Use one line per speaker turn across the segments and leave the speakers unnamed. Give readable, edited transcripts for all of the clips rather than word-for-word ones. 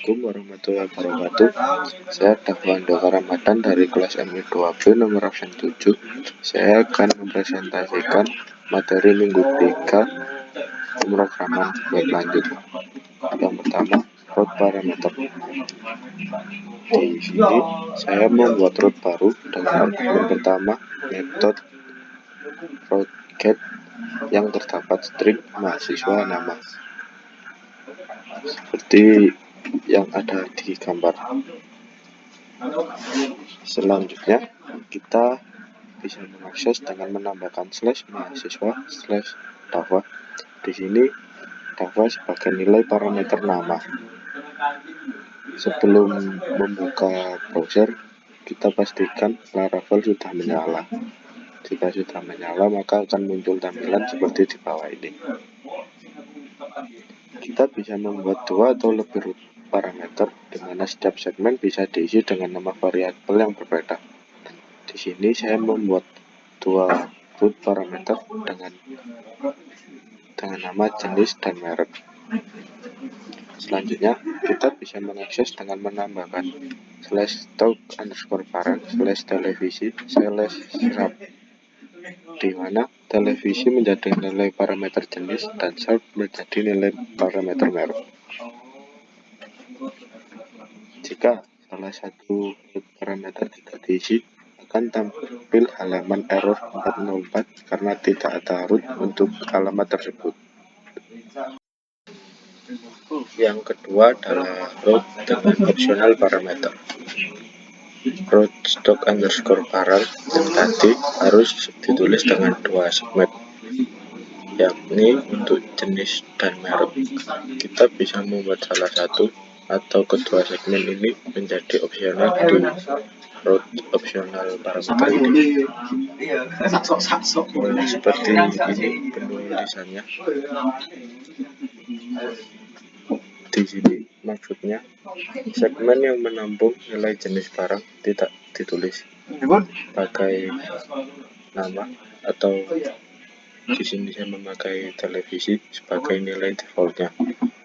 Assalamualaikum warahmatullahi wabarakatuh. Saya Dahwando Ramadan dari kelas MI2B nomor absen 7. Saya akan mempresentasikan materi minggu 3 pemrograman web lanjut. Yang pertama, root parameter. Di sini saya membuat root baru dengan argumen pertama metode root get yang terdapat string mahasiswa nama seperti yang ada di gambar. Selanjutnya kita bisa mengakses dengan menambahkan slash mahasiswa slash dahwa. Di sini dahwa sebagai nilai parameter nama. Sebelum membuka browser, kita pastikan Laravel sudah menyala. Jika sudah menyala, maka akan muncul tampilan seperti di bawah ini. Kita bisa membuat 2 atau lebih root parameter, di mana setiap segmen bisa diisi dengan nama variabel yang berbeda. Di sini saya membuat 2 root parameter dengan nama jenis dan merek. Selanjutnya kita bisa mengakses dengan menambahkan slash talk underscore parent slash televisi slash sharp, di mana televisi menjadi nilai parameter jenis dan sharp menjadi nilai parameter merek. Jika salah satu root parameter tidak diisi, akan tampil halaman error 404 karena tidak ada root untuk alamat tersebut. Yang kedua adalah root dengan optional parameter. Root stock underscore parent yang tadi harus ditulis dengan 2 segmen, yakni untuk jenis dan merek. Kita bisa membuat salah satu atau kedua segmen ini menjadi opsional di root optional parameter ini. Seperti ini penulisannya. Di sini maksudnya segmen yang menampung nilai jenis barang tidak ditulis pakai nama, atau di sini saya memakai televisi sebagai nilai defaultnya.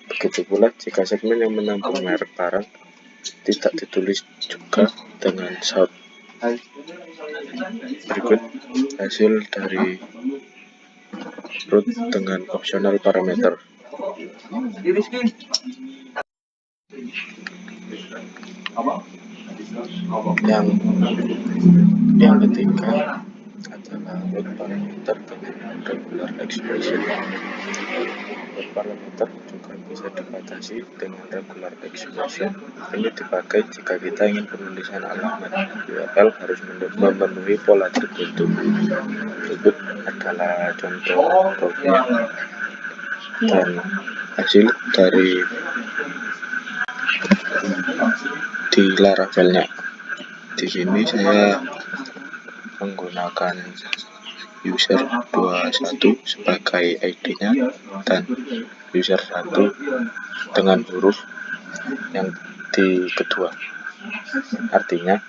Begitu pula jika segmen yang menampung merek barang tidak ditulis juga dengan sharp. Berikut hasil dari root dengan optional parameter. Yang ketiga adalah root parameter dengan regular expression. Root parameter juga bisa dibatasi dengan regular expression. Ini dipakai jika kita ingin penulisan alamat URL harus memenuhi pola tertentu. Berikut adalah contoh program dan hasil dari di Laravelnya. Di sini saya menggunakan user 21 sebagai ID-nya dan user 1 dengan huruf yang di kedua. Artinya,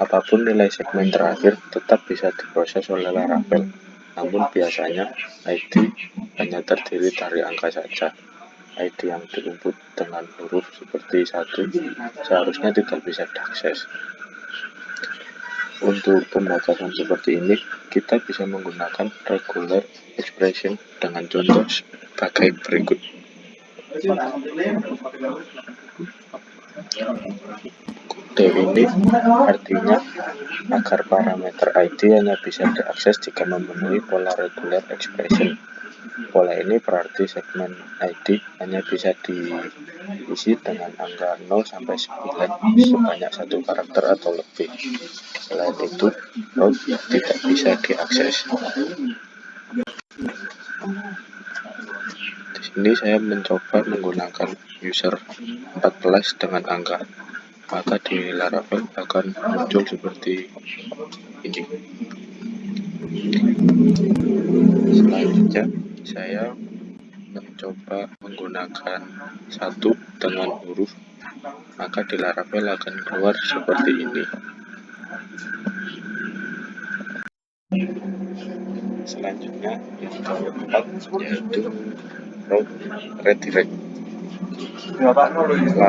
apapun nilai segmen terakhir tetap bisa diproses oleh Laravel. Namun biasanya ID hanya terdiri dari angka saja. ID yang diinput dengan huruf seperti 1 seharusnya tidak bisa diakses. Untuk pembatasan seperti ini, kita bisa menggunakan regular expression dengan contoh sebagai berikut. Kode ini artinya agar parameter ID hanya bisa diakses jika memenuhi pola regular expression. Pola ini berarti segmen ID hanya bisa diisi dengan angka 0 sampai 9 sebanyak 1 karakter atau lebih. Selain itu, root tidak bisa diakses. Di sini saya mencoba menggunakan user 14 dengan angka, maka di Laravel akan muncul seperti ini. Selanjutnya saya mencoba menggunakan 1 dengan huruf, maka di Laravel akan keluar seperti ini. Selanjutnya yang keempat yaitu root redirect. Laravel juga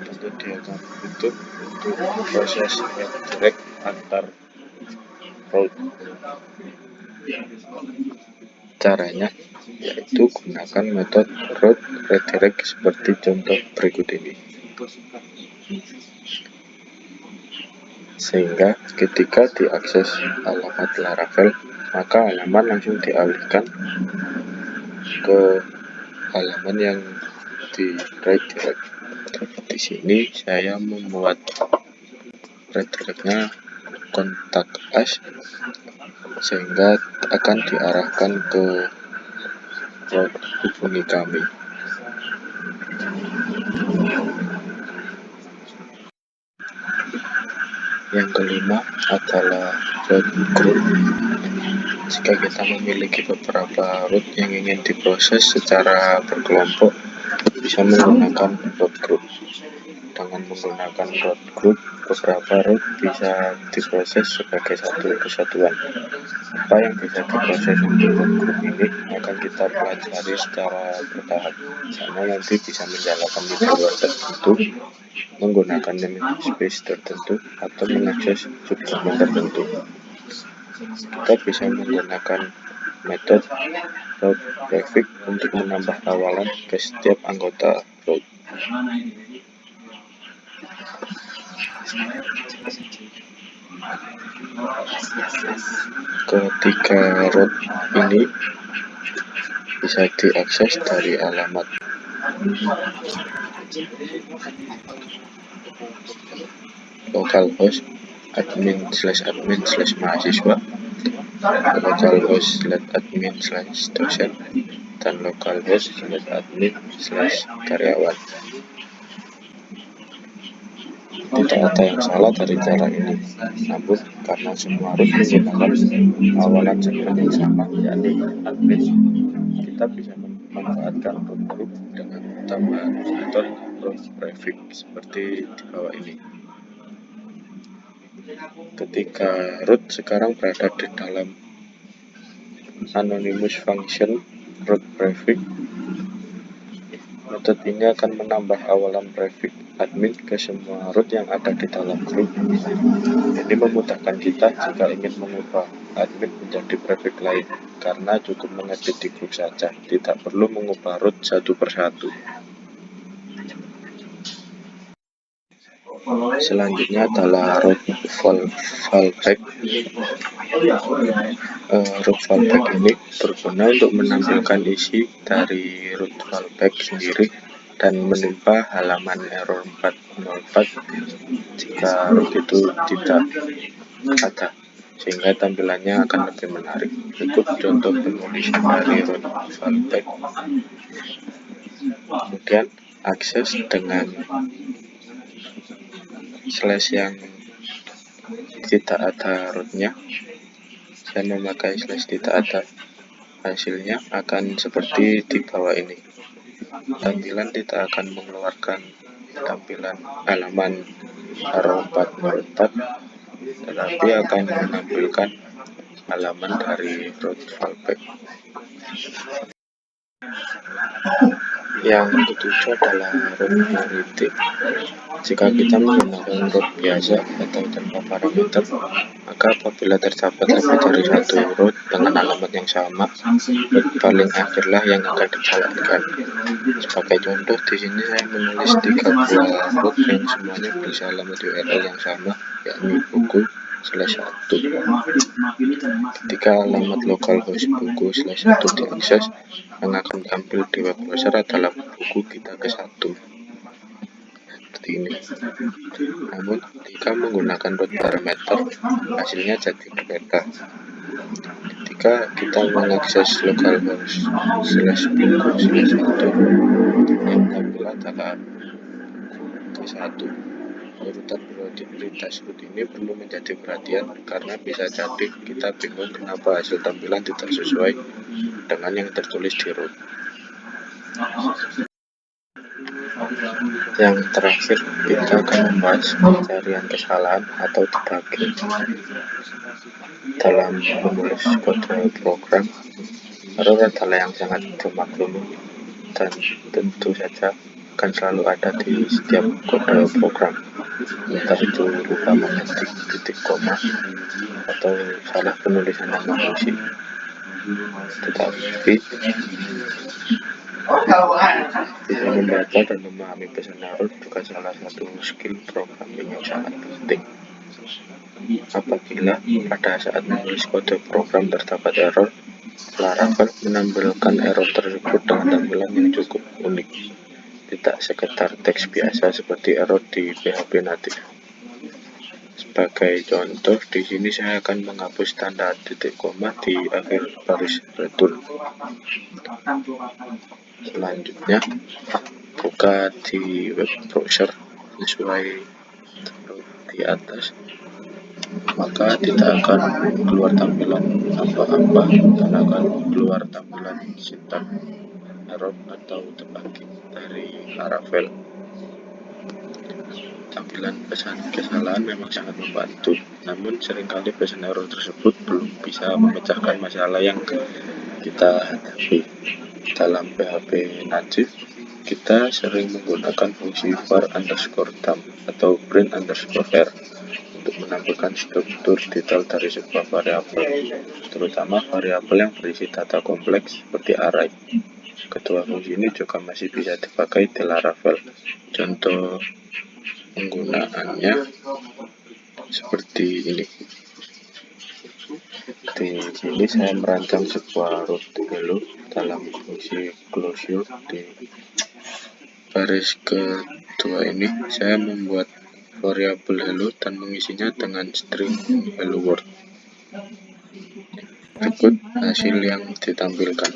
tentu dia akan butuh untuk proses redirect antar route. Caranya yaitu gunakan metode route redirect seperti contoh berikut ini. Sehingga ketika diakses alamat Laravel, maka halaman langsung dialihkan ke halaman yang di redirect. Di sini saya membuat redirectnya kontak us sehingga akan diarahkan ke route hubungi kami. Yang kelima adalah route group. Jika kita memiliki beberapa route yang ingin diproses secara berkelompok, bisa menggunakan route group. Dengan menggunakan route group, beberapa route bisa diproses sebagai satu kesatuan. Apa yang bisa diproses untuk route group ini akan kita pelajari secara bertahap. Karena nanti bisa menjalankan fitur tertentu, menggunakan namespace tertentu, atau mengakses subdomain tertentu. Kita bisa menggunakan metode route prefix untuk menambah awalan ke setiap anggota route. Ketiga route ini bisa diakses dari alamat localhost admin/mahasiswa, localhost/admin/dosen, dan localhost/admin/karyawan. Tidak ada yang salah dari cara ini, namun karena semua root menggunakan awalan segmen yang sama, yakni admin, kita bisa memanfaatkan root group dengan tambahan metode root prefix seperti di bawah ini. Ketika root sekarang berada di dalam anonymous function root prefix, metode ini akan menambah awalan prefix admin ke semua root yang ada di dalam grup. Ini memudahkan kita jika ingin mengubah admin menjadi prefix lain, karena cukup mengedit di grup saja, tidak perlu mengubah root satu persatu. Selanjutnya adalah root fallback. Root fallback ini berguna untuk menampilkan isi dari root fallback sendiri dan menimpa halaman error 404 jika root itu tidak ada, sehingga tampilannya akan lebih menarik. Berikut contoh penulisan dari root fallback. Kemudian akses dengan slash yang tidak ada rootnya. Saya memakai slash tidak ada. Hasilnya akan seperti di bawah ini. Tampilan tidak akan mengeluarkan tampilan halaman error 404, tetapi akan menampilkan halaman dari root fallback. Yang ketujuh adalah root heuristic. Jika kita menggunakan root biasa atau tanpa parameter, maka apabila terdapat lebih dari satu root dengan alamat yang sama, root paling akhirlah yang akan dijalankan. Sebagai contoh, di sini saya menulis 3 buah root yang semuanya berisi alamat URL yang sama, yakni buku/1. Ketika alamat localhost buku/1 diakses, yang akan tampil di web browser adalah buku kita ke 1. Seperti ini. Namun, jika menggunakan root parameter, hasilnya jadi berbeda. Ketika kita mengakses localhost/buku/1, yang tampil adalah ke 1. Urutan prioritas root ini perlu menjadi perhatian karena bisa jadi kita bingung kenapa hasil tampilan tidak sesuai dengan yang tertulis di root. Yang terakhir, kita akan membahas pencarian kesalahan atau debugging. Dalam menulis kode program, error adalah yang sangat dimaklumi. dan tentu saja akan selalu ada di setiap kode program, entah itu lupa mengetik titik koma atau salah penulisan nama fungsi. Tetapi bisa membaca dan memahami pesan error juga salah satu skill programming yang sangat penting. Apabila pada saat menulis kode program terdapat error, Laravel menampilkan error tersebut dengan tampilan yang cukup unik, tidak sekedar teks biasa seperti error di PHP natif. Sebagai contoh, di sini saya akan menghapus tanda titik koma di akhir baris return. Selanjutnya, buka di web browser sesuai di atas, maka tidak akan keluar tampilan apa-apa dan akan keluar tampilan syntax error atau debugging dari Laravel. Tampilan pesan kesalahan memang sangat membantu, namun seringkali pesan error tersebut belum bisa memecahkan masalah yang kita hadapi. Dalam PHP natif, kita sering menggunakan fungsi var_dump atau print_r untuk menampilkan struktur detail dari sebuah variabel, terutama variabel yang berisi data kompleks seperti array. Kedua fungsi ini juga masih bisa dipakai di Laravel. Contoh penggunaannya seperti ini. Di sini saya merancang sebuah root hello dalam fungsi closure. Di baris kedua ini saya membuat variabel hello dan mengisinya dengan string hello world. Berikut hasil yang ditampilkan.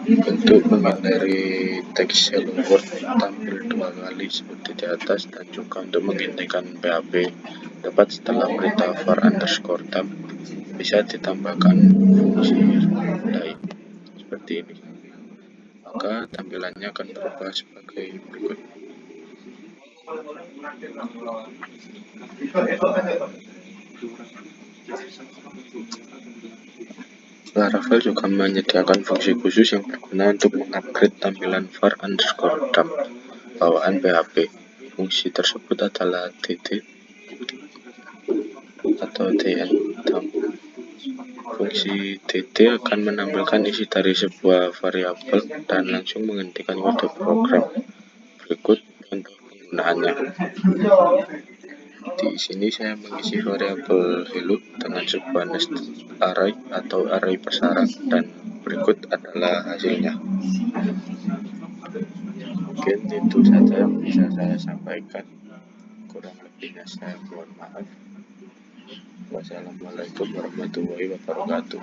Untuk menghindari teks hello world tampil dua kali seperti di atas, dan juga untuk menghentikan PHP dapat setelah perintah var_dump bisa ditambahkan fungsi lain seperti ini, maka tampilannya akan berubah sebagai berikut. Laravel juga menyediakan fungsi khusus yang berguna untuk mengupgrade tampilan var_dump bawaan PHP. Fungsi tersebut adalah dd atau dn_dump. Fungsi dd akan menampilkan isi dari sebuah variabel dan langsung menghentikan kode program. Berikut contoh penggunaannya. Di sini saya mengisi variabel hello dengan sebuah nested array atau array persyarat, dan berikut adalah hasilnya. Mungkin itu saja yang bisa saya sampaikan. Kurang lebihnya saya mohon maaf. Wassalamualaikum warahmatullahi wabarakatuh.